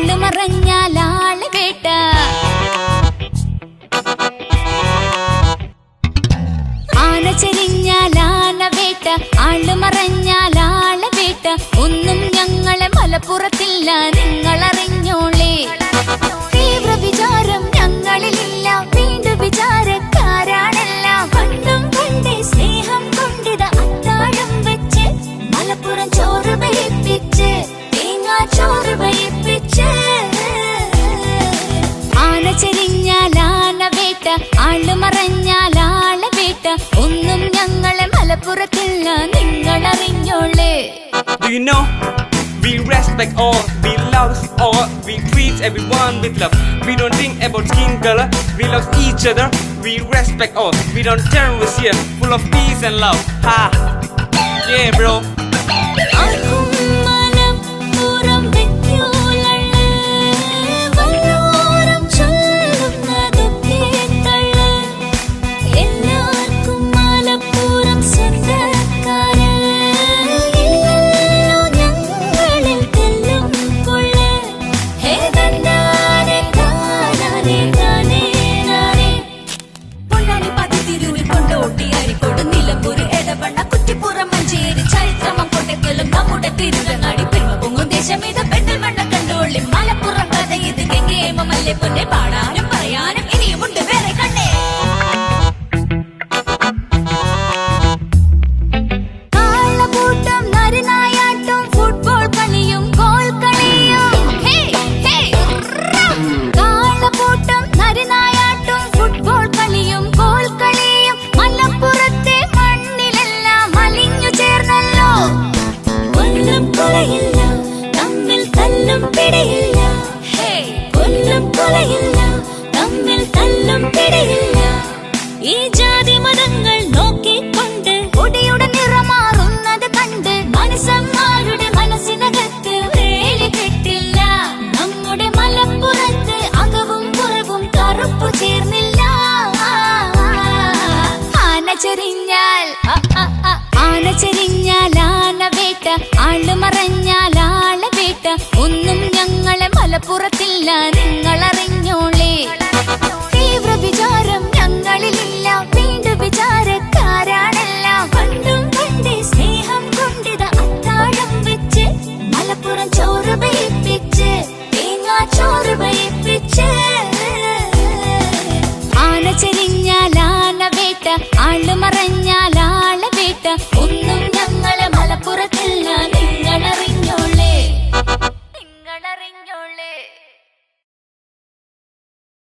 ആള് മറഞ്ഞാൽ ആള് വേട്ട. ആന ചെരിഞ്ഞാൽ ആന വേട്ട, ആള് മറഞ്ഞാൽ ആള് വേട്ട. ഒന്നും ഞങ്ങളെ മലപ്പുറത്തില്ല, നിങ്ങളറിഞ്ഞോളേ. തീവ്ര വിചാരം ഞങ്ങളിലില്ല, വീണ്ടും വിചാരക്കാരാണെല്ലാം. കണ്ടും കണ്ടേ സ്നേഹം കൊണ്ടിത അത്താഴം വെച്ച് മലപ്പുറം ചോറ് വയിപ്പിച്ച്, തേങ്ങാ ചോറ് വയിപ്പിച്ച്. ആന ചെരിഞ്ഞാൽ ആന വേട്ട, ആള് മറഞ്ഞാൽ ആള് വേട്ട. ഒന്നും ഞങ്ങളെ മലപ്പുറത്തില്ല, നിങ്ങളറിഞ്ഞോളേ. Do you know? We respect all, we love all, we treat everyone with love. We don't think about skin color, we love each other. We respect all, we don't terrorists here, full of peace and love. Ha! Yeah, bro. Malappuram കഥ ഇത് ഗംഗേമല്ലേ പൊന്നെ, പാടാനും പറയാനും ഇനിയുമുണ്ട് വേറെ കണ്ണേ. കാളകൂട്ടം നരനായാട്ടും football കളിയും goal കളിയും. കാളകൂട്ടം നരനായാട്ടും ഫുട്ബോൾ കളിയും ഗോൾ കളിയും. മലപ്പുറത്തെ മണ്ണിലെല്ലാം അലിഞ്ഞു ചേർന്നല്ലോ. കൊല്ലം കൊലയില്ല, തമ്മിൽ തല്ലും പിടയില്ല. കൊല്ലം കൊലയില്ല, തമ്മിൽ തല്ലും പിടയില്ല. ഈ ജാതി മതങ്ങൾ നോക്കിക്കൊണ്ട് കൊടിയുടെ നിറമാറുന്നത് കണ്ട് മനസ്സന്മാരുടെ മനസ്സിനകത്ത് വേലി കെട്ടില്ല. നമ്മുടെ മലപ്പുറത്ത് അകവും പുറവും കറുപ്പു ചേർന്നില്ല. ആന ചെരിഞ്ഞാൽ ആന ചെരിഞ്ഞാൽ ആന വേട്ട, ആള് മറഞ്ഞാൽ ആള് വേട്ട. ഒന്നും ഞങ്ങളെ മലപ്പുറത്തില്ല, നിങ്ങളറിഞ്ഞോളേ. തീവ്ര വിചാരം ഞങ്ങളിലില്ല, വീണ്ടും വിചാരക്കാരാണെല്ലാം. കണ്ടും കണ്ടേ സ്നേഹം കൊണ്ടിത അത്താഴം വെച്ച് മലപ്പുറം ചോറ് വയിപ്പിച്ച്, തേങ്ങാ ചോറ് വയിപ്പിച്ച്. ആന ചെരിഞ്ഞാൽ ആന വേട്ട, ആള് മറഞ്ഞാൽ ആള് വേട്ട. ഒന്നും ഞങ്ങളെ മലപ്പുറത്തില്ല, നിങ്ങളറിഞ്ഞോളേ. നിങ്ങളറിഞ്ഞോളേ.